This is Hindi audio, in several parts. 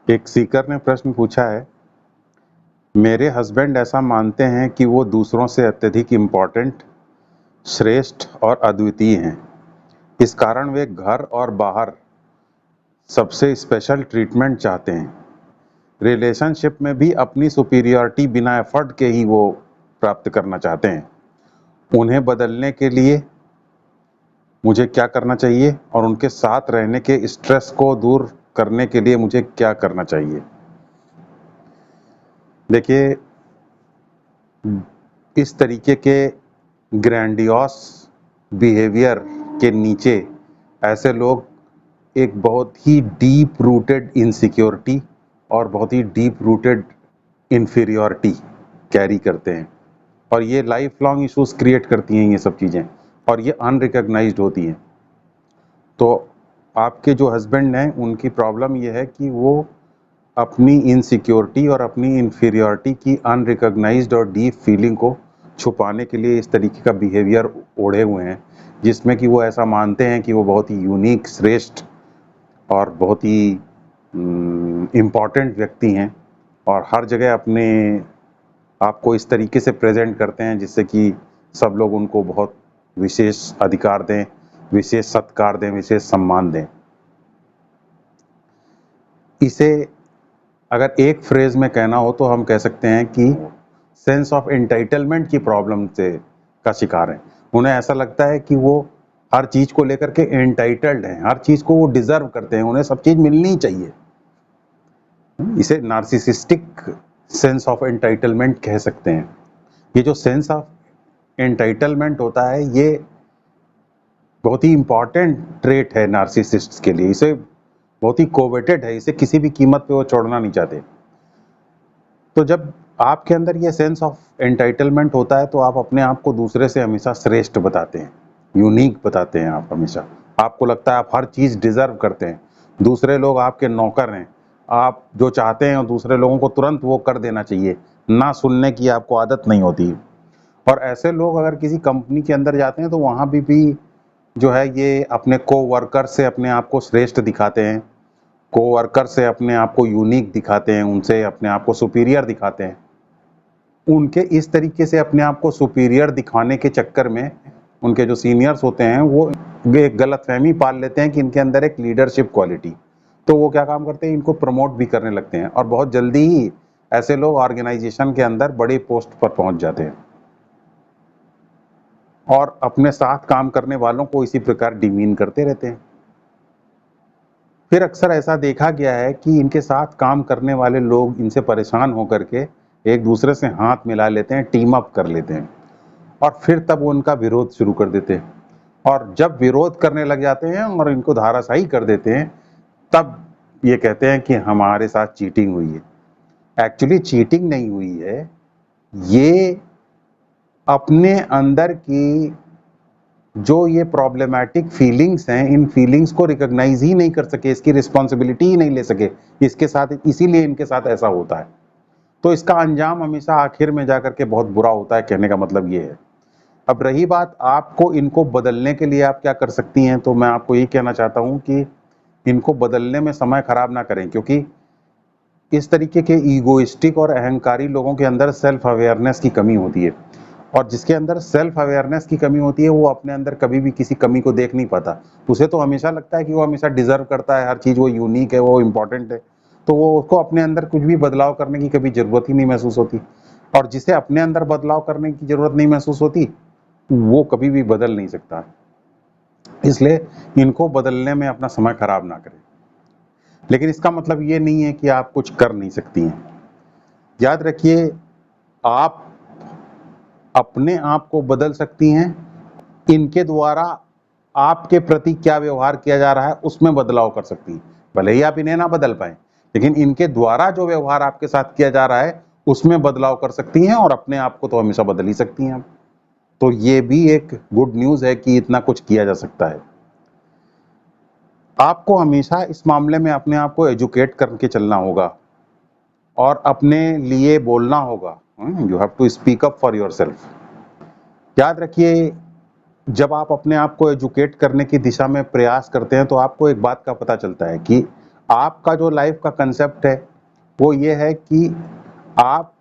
एक सीकर ने प्रश्न पूछा है, मेरे हस्बैंड ऐसा मानते हैं कि वो दूसरों से अत्यधिक इम्पोर्टेंट, श्रेष्ठ और अद्वितीय हैं। इस कारण वे घर और बाहर सबसे स्पेशल ट्रीटमेंट चाहते हैं। रिलेशनशिप में भी अपनी सुपीरियरिटी बिना एफर्ट के ही वो प्राप्त करना चाहते हैं। उन्हें बदलने के लिए मुझे क्या करना चाहिए और उनके साथ रहने के स्ट्रेस को दूर करने के लिए मुझे क्या करना चाहिए? देखिए, इस तरीके के ग्रैंडियोस बिहेवियर के नीचे ऐसे लोग एक बहुत ही डीप रूटेड इनसिक्योरिटी और बहुत ही डीप रूटेड इन्फीरियरिटी कैरी करते हैं, और ये लाइफ लॉन्ग इश्यूज क्रिएट करती हैं ये सब चीज़ें, और ये अनरिकग्नाइज्ड होती हैं। तो आपके जो हस्बैंड हैं उनकी प्रॉब्लम ये है कि वो अपनी इनसिक्योरिटी और अपनी इन्फीरियरिटी की अनरिकग्नाइज्ड और डीप फीलिंग को छुपाने के लिए इस तरीके का बिहेवियर ओढ़े हुए हैं, जिसमें कि वो ऐसा मानते हैं कि वो बहुत ही यूनिक, श्रेष्ठ और बहुत ही इम्पॉर्टेंट व्यक्ति हैं, और हर जगह अपने आप को इस तरीके से प्रेजेंट करते हैं जिससे कि सब लोग उनको बहुत विशेष अधिकार दें, विशेष सत्कार दें, विशेष सम्मान दें। इसे अगर एक फ्रेज में कहना हो तो हम कह सकते हैं कि सेंस ऑफ एंटाइटलमेंट की प्रॉब्लम से का शिकार हैं। उन्हें ऐसा लगता है कि वो हर चीज को लेकर के एंटाइटल्ड हैं, हर चीज को वो डिजर्व करते हैं, उन्हें सब चीज मिलनी ही चाहिए। इसे नार्सिसिस्टिक सेंस ऑफ एंटाइटलमेंट कह सकते हैं। ये जो सेंस ऑफ एंटाइटलमेंट होता है, ये बहुत ही इंपॉर्टेंट ट्रेट है नार्सिसिस्ट्स के लिए। इसे बहुत ही कोवेटेड है, इसे किसी भी कीमत पे वो छोड़ना नहीं चाहते। तो जब आपके अंदर ये सेंस ऑफ एंटाइटलमेंट होता है तो आप अपने आप को दूसरे से हमेशा श्रेष्ठ बताते हैं, यूनिक बताते हैं। आप हमेशा, आपको लगता है आप हर चीज डिजर्व करते हैं, दूसरे लोग आपके नौकर हैं, आप जो चाहते हैं दूसरे लोगों को तुरंत वो कर देना चाहिए, ना सुनने की आपको आदत नहीं होती। और ऐसे लोग अगर किसी कंपनी के अंदर जाते हैं तो वहां भी जो है ये अपने को वर्कर से अपने आप को श्रेष्ठ दिखाते हैं, कोवर्कर से अपने आप को यूनिक दिखाते हैं, उनसे अपने आप को सुपीरियर दिखाते हैं। उनके इस तरीके से अपने आप को सुपीरियर दिखाने के चक्कर में उनके जो सीनियर्स होते हैं वो एक गलतफहमी पाल लेते हैं कि इनके अंदर एक लीडरशिप क्वालिटी, तो वो क्या काम करते हैं, इनको प्रमोट भी करने लगते हैं, और बहुत जल्दी ही ऐसे लोग ऑर्गेनाइजेशन के अंदर बड़ी पोस्ट पर पहुंच जाते हैं और अपने साथ काम करने वालों को इसी प्रकार डिमीन करते रहते हैं। फिर अक्सर ऐसा देखा गया है कि इनके साथ काम करने वाले लोग इनसे परेशान होकर के एक दूसरे से हाथ मिला लेते हैं, टीम अप कर लेते हैं, और फिर तब वो उनका विरोध शुरू कर देते हैं। और जब विरोध करने लग जाते हैं और इनको धाराशाही कर देते हैं, तब ये कहते हैं कि हमारे साथ चीटिंग हुई है। एक्चुअली चीटिंग नहीं हुई है, ये अपने अंदर की जो ये प्रॉब्लमैटिक फीलिंग्स हैं, इन फीलिंग्स को रिकॉग्नाइज ही नहीं कर सके, इसकी रिस्पॉन्सिबिलिटी ही नहीं ले सके इसके साथ, इसीलिए इनके साथ ऐसा होता है। तो इसका अंजाम हमेशा आखिर में जाकर के बहुत बुरा होता है, कहने का मतलब ये है। अब रही बात आपको इनको बदलने के लिए आप क्या कर सकती हैं, तो मैं आपको यही कहना चाहता हूं कि इनको बदलने में समय खराब ना करें, क्योंकि इस तरीके के ईगोइस्टिक और अहंकारी लोगों के अंदर सेल्फ अवेयरनेस की कमी होती है, और जिसके अंदर सेल्फ अवेयरनेस की कमी होती है वो अपने अंदर कभी भी किसी कमी को देख नहीं पाता। उसे तो हमेशा लगता है कि वो हमेशा डिजर्व करता है, हर चीज वो यूनिक है, वो इम्पोर्टेंट है, तो वो उसको अपने अंदर कुछ भी बदलाव करने की कभी जरूरत ही नहीं महसूस होती। और जिसे अपने अंदर बदलाव करने की जरूरत नहीं महसूस होती वो कभी भी बदल नहीं सकता। इसलिए इनको बदलने में अपना समय खराब ना करें। लेकिन इसका मतलब ये नहीं है कि आप कुछ कर नहीं सकती हैं। याद रखिए, आप अपने आप को बदल सकती हैं, इनके द्वारा आपके प्रति क्या व्यवहार किया जा रहा है उसमें बदलाव कर सकती हैं। भले ही आप इन्हें ना बदल पाए, लेकिन इनके द्वारा जो व्यवहार आपके साथ किया जा रहा है उसमें बदलाव कर सकती हैं, और अपने आप को तो हमेशा बदल ही सकती हैं आप। तो ये भी एक गुड न्यूज है कि इतना कुछ किया जा सकता है। आपको हमेशा इस मामले में अपने आप को एजुकेट करके चलना होगा और अपने लिए बोलना होगा। You have to speak up for yourself. याद रखिए, जब आप अपने आप को एजुकेट करने की दिशा में प्रयास करते हैं तो आपको एक बात का पता चलता है कि आपका जो लाइफ का कंसेप्ट है वो ये है कि आप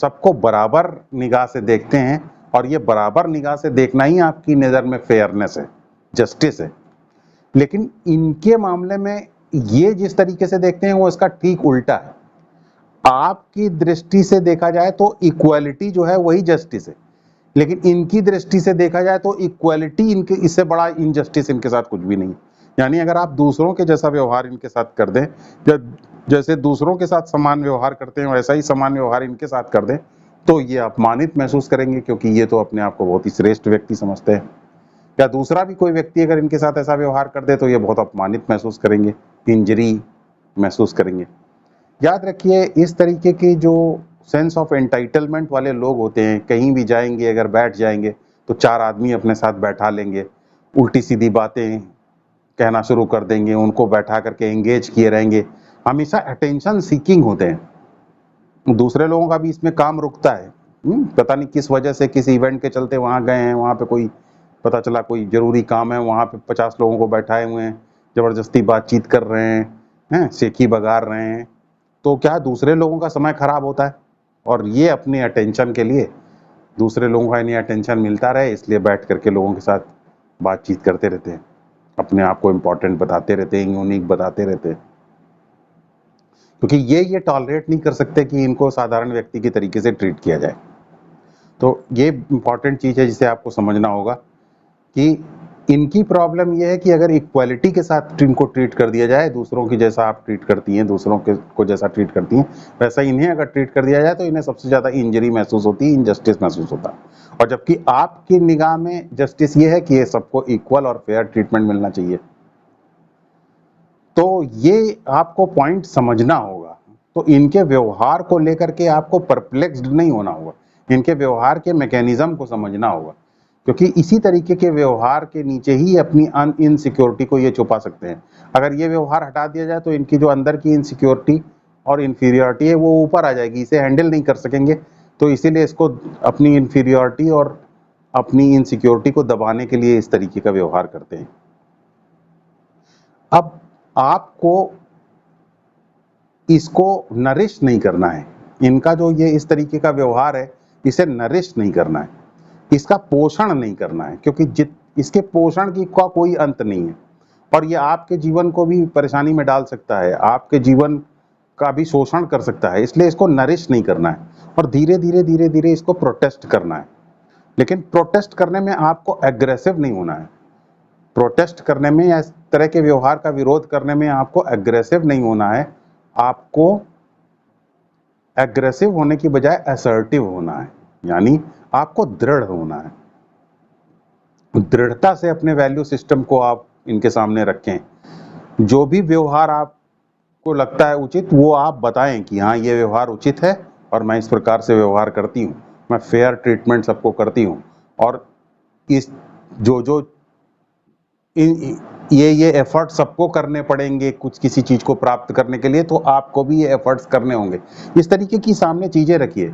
सबको बराबर निगाह से देखते हैं, और ये बराबर निगाह से देखना ही आपकी नज़र में फेयरनेस है, जस्टिस है। लेकिन इनके मामले में ये जिस तरीके से देखते हैं वो इसका ठीक उल्टा है। आपकी दृष्टि से देखा जाए तो इक्वालिटी जो है वही जस्टिस है, लेकिन इनकी दृष्टि से देखा जाए तो इक्वालिटी, इनके इससे बड़ा इनजस्टिस इनके साथ कुछ भी नहीं। यानी अगर आप दूसरों के जैसा व्यवहार इनके साथ कर दें, जैसे दूसरों के साथ समान व्यवहार करते हैं वैसा ही समान व्यवहार इनके साथ कर दें, तो ये अपमानित महसूस करेंगे, क्योंकि ये तो अपने आप को बहुत ही श्रेष्ठ व्यक्ति समझते हैं। या दूसरा भी कोई व्यक्ति अगर इनके साथ ऐसा व्यवहार कर दे तो ये बहुत अपमानित महसूस करेंगे, इंजरी महसूस करेंगे। याद रखिए, इस तरीके की जो सेंस ऑफ एंटाइटलमेंट वाले लोग होते हैं, कहीं भी जाएंगे अगर बैठ जाएंगे तो 4 आदमी अपने साथ बैठा लेंगे, उल्टी सीधी बातें कहना शुरू कर देंगे, उनको बैठा करके एंगेज किए रहेंगे, हमेशा अटेंशन सीकिंग होते हैं। दूसरे लोगों का भी इसमें काम रुकता है। पता नहीं किस वजह से, किस इवेंट के चलते वहां गए हैं, वहां पे कोई पता चला कोई जरूरी काम है, वहां पे 50 लोगों को बैठाए हुए हैं, जबरदस्ती बातचीत कर रहे हैं, सेखी बगार रहे हैं, तो क्या दूसरे लोगों का समय खराब होता है, और ये अपने अटेंशन के लिए, दूसरे लोगों का इन्हें अटेंशन मिलता रहे इसलिए बैठ करके लोगों के साथ बातचीत करते रहते हैं, अपने आप को इम्पोर्टेंट बताते रहते हैं, यूनिक बताते रहते हैं, क्योंकि ये टॉलरेट नहीं कर सकते कि इनको साधारण व्यक्ति की तरीके से ट्रीट किया जाए। तो ये इम्पॉर्टेंट चीज़ है जिसे आपको समझना होगा कि इनकी प्रॉब्लम ये है कि अगर इक्वालिटी के साथ इनको ट्रीट कर दिया जाए, दूसरों की जैसा आप ट्रीट करती हैं, दूसरों के को जैसा ट्रीट करती हैं वैसा इन्हें अगर ट्रीट कर दिया जाए तो इन्हें सबसे ज़्यादा इंजरी महसूस होती है, इनजस्टिस महसूस होता है। और जबकि आपकी निगाह में जस्टिस ये है कि ये सबको इक्वल और फेयर ट्रीटमेंट मिलना चाहिए। तो ये आपको पॉइंट समझना होगा। तो इनके व्यवहार को लेकर के आपको परप्लेक्स्ड नहीं होना होगा, इनके व्यवहार के मैकेनिज्म को समझना होगा, क्योंकि इसी तरीके के व्यवहार के नीचे ही अपनी इनसिक्योरिटी को ये छुपा सकते हैं। अगर ये व्यवहार हटा दिया जाए तो इनकी जो अंदर की इनसिक्योरिटी और इन्फीरियरिटी है वो ऊपर आ जाएगी, इसे हैंडल नहीं कर सकेंगे। तो इसीलिए इसको अपनी इन्फीरियरिटी और अपनी इनसिक्योरिटी को दबाने के लिए इस तरीके का व्यवहार करते हैं। अब आपको इसको नरिश नहीं करना है, इनका जो ये इस तरीके का व्यवहार है इसे नरिश नहीं करना है, इसका पोषण नहीं करना है, क्योंकि इसके पोषण की का कोई अंत नहीं है, और ये आपके जीवन को भी परेशानी में डाल सकता है, आपके जीवन का भी शोषण कर सकता है। इसलिए इसको नरिश नहीं करना है और धीरे धीरे इसको प्रोटेस्ट करना है। लेकिन प्रोटेस्ट करने में आपको एग्रेसिव नहीं होना है। प्रोटेस्ट करने में या इस तरह के व्यवहार का विरोध करने में आपको एग्रेसिव नहीं होना है, आपको एग्रेसिव होने की बजाय असर्टिव होना है, यानी आपको दृढ़ होना है। दृढ़ता से अपने वैल्यू सिस्टम को आप इनके सामने रखें। जो भी व्यवहार आपको लगता है उचित वो आप बताएं कि हाँ ये व्यवहार उचित है और मैं इस प्रकार से व्यवहार करती हूँ, मैं फेयर ट्रीटमेंट सबको करती हूँ, और इस जो ये एफर्ट सबको करने पड़ेंगे कुछ किसी चीज को प्राप्त करने के लिए, तो आपको भी ये एफर्ट्स करने होंगे। इस तरीके की सामने चीजें रखिए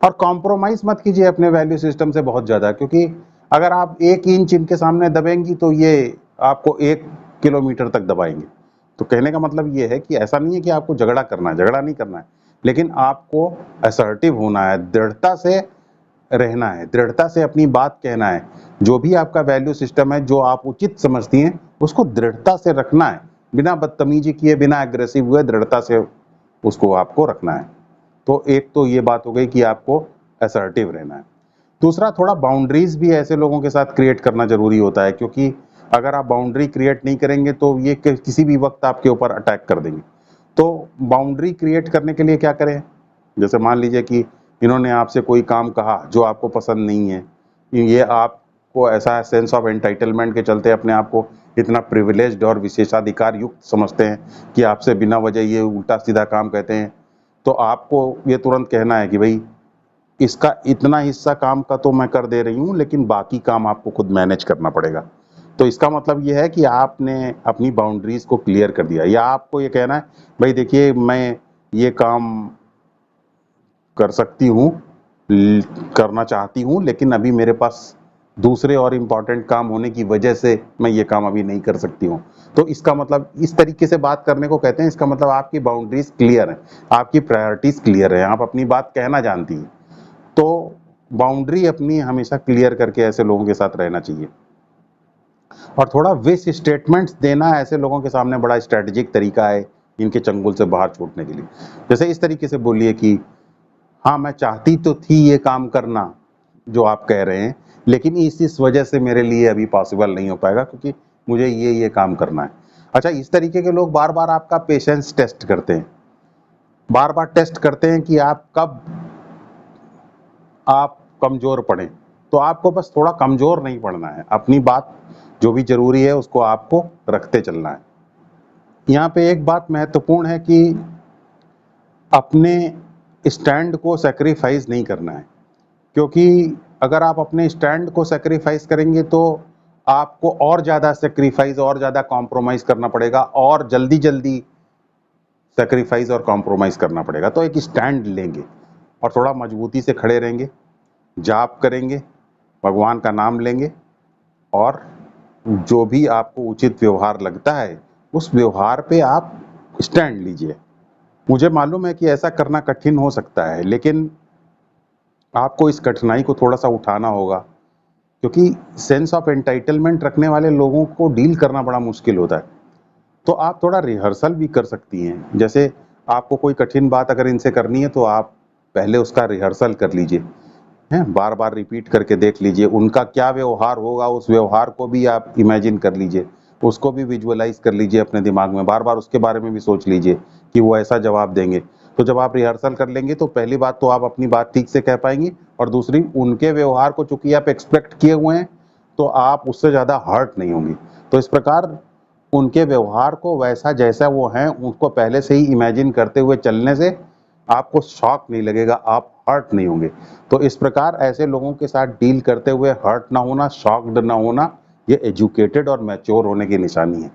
और कॉम्प्रोमाइज मत कीजिए अपने वैल्यू सिस्टम से बहुत ज्यादा, क्योंकि अगर आप 1 इंच इनके सामने दबेंगी तो ये आपको 1 किलोमीटर तक दबाएंगे। तो कहने का मतलब ये है कि ऐसा नहीं है कि आपको झगड़ा करना है, झगड़ा नहीं करना है, लेकिन आपको असर्टिव होना है, दृढ़ता से रहना है, दृढ़ता से अपनी बात कहना है। जो भी आपका वैल्यू सिस्टम है, जो आप उचित समझती हैं, उसको दृढ़ता से रखना है, बिना बदतमीजी किए, बिना एग्रेसिव हुए, दृढ़ता से उसको आपको रखना है। तो एक तो ये बात हो गई कि आपको असर्टिव रहना है। दूसरा, थोड़ा बाउंड्रीज भी ऐसे लोगों के साथ क्रिएट करना जरूरी होता है, क्योंकि अगर आप बाउंड्री क्रिएट नहीं करेंगे तो ये किसी भी वक्त आपके ऊपर अटैक कर देंगे। तो बाउंड्री क्रिएट करने के लिए क्या करें, जैसे मान लीजिए कि इन्होंने आपसे कोई काम कहा जो आपको पसंद नहीं है, ये आपको ऐसा सेंस ऑफ एंटाइटलमेंट के चलते अपने आप को इतना प्रिविलेज्ड और विशेषाधिकार युक्त समझते हैं कि आपसे बिना वजह ये उल्टा सीधा काम कहते हैं, तो आपको ये तुरंत कहना है कि भाई इसका इतना हिस्सा काम का तो मैं कर दे रही हूँ, लेकिन बाकी काम आपको खुद मैनेज करना पड़ेगा। तो इसका मतलब ये है कि आपने अपनी बाउंड्रीज को क्लियर कर दिया, या आपको ये कहना है भाई देखिए मैं ये काम कर सकती हूँ, करना चाहती हूँ, लेकिन अभी मेरे पास दूसरे और इम्पोर्टेंट काम होने की वजह से मैं ये काम अभी नहीं कर सकती हूँ। तो इसका मतलब इस तरीके से बात करने को कहते हैं, इसका मतलब आपकी बाउंड्रीज क्लियर हैं, आपकी प्रायोरिटीज क्लियर है, आप अपनी बात कहना जानती हैं। तो बाउंड्री अपनी हमेशा क्लियर करके ऐसे लोगों के साथ रहना चाहिए। और थोड़ा विश स्टेटमेंट्स देना ऐसे लोगों के सामने बड़ा स्ट्रेटेजिक तरीका है इनके चंगुल से बाहर छूटने के लिए। जैसे इस तरीके से बोलिए कि हाँ, मैं चाहती तो थी ये काम करना जो आप कह रहे हैं, लेकिन इस वजह से मेरे लिए अभी पॉसिबल नहीं हो पाएगा क्योंकि मुझे ये काम करना है। अच्छा, इस तरीके के लोग बार-बार आपका पेशेंस टेस्ट करते हैं। बार-बार टेस्ट करते हैं कि आप कब आप कमज़ोर पड़ें। तो आपको बस थोड़ा कमज़ोर नहीं पड़ना है, अपनी बात जो भी ज़रूरी है उसको आपको रखते चलना है। यहाँ पे एक बात महत्वपूर्ण है कि अपने स्टैंड को सैक्रिफाइस नहीं करना है, क्योंकि अगर आप अपने स्टैंड को सैक्रिफाइस करेंगे तो आपको और ज़्यादा सैक्रिफाइस और ज़्यादा कॉम्प्रोमाइज़ करना पड़ेगा और जल्दी-जल्दी सैक्रिफाइस और कॉम्प्रोमाइज़ करना पड़ेगा। तो एक स्टैंड लेंगे और थोड़ा मजबूती से खड़े रहेंगे, जाप करेंगे, भगवान का नाम लेंगे और जो भी आपको उचित व्यवहार लगता है, उस व्यवहार पे आप स्टैंड लीजिए। मुझे मालूम है कि ऐसा करना कठिन हो सकता है, लेकिन आपको इस कठिनाई को थोड़ा-सा उठाना होगा, क्योंकि सेंस ऑफ एंटाइटलमेंट रखने वाले लोगों को डील करना बड़ा मुश्किल होता है। तो आप थोड़ा रिहर्सल भी कर सकती हैं। जैसे आपको कोई कठिन बात अगर इनसे करनी है, तो आप पहले उसका रिहर्सल कर लीजिए, हैं? बार-बार रिपीट करके देख लीजिए, उनका क्या व्यवहार होगा, उस व्यवहार को भी आप इमेजिन कर लीजिए, उसको भी विजुअलाइज़ कर लीजिए अपने दिमाग में, बार-बार उसके बारे में भी सोच लीजिए कि वो ऐसा जवाब देंगे। तो जब आप रिहर्सल कर लेंगे, तो पहली बात तो आप अपनी बात ठीक से कह पाएँगी और दूसरी उनके व्यवहार को चूँकि आप एक्सपेक्ट किए हुए हैं, तो आप उससे ज़्यादा हर्ट नहीं होंगी। तो इस प्रकार उनके व्यवहार को वैसा जैसा वो हैं, उसको पहले से ही इमेजिन करते हुए चलने से आपको शॉक नहीं लगेगा, आप हर्ट नहीं होंगे। तो इस प्रकार ऐसे लोगों के साथ डील करते हुए हर्ट ना होना, शॉक्ड ना होना, ये एजुकेटेड और मैच्योर होने की निशानी है।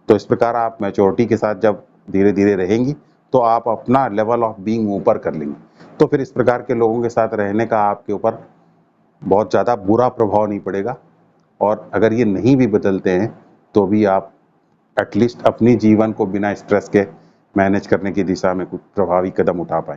तो इस प्रकार आप मैच्योरिटी के साथ जब धीरे-धीरे रहेंगी, तो आप अपना लेवल ऑफ बीइंग ऊपर कर लेंगी। तो फिर इस प्रकार के लोगों के साथ रहने का आपके ऊपर बहुत ज़्यादा बुरा प्रभाव नहीं पड़ेगा और अगर ये नहीं भी बदलते हैं, तो भी आप एटलीस्ट अपनी जीवन को बिना स्ट्रेस के मैनेज करने की दिशा में कुछ प्रभावी कदम उठा पाएँ।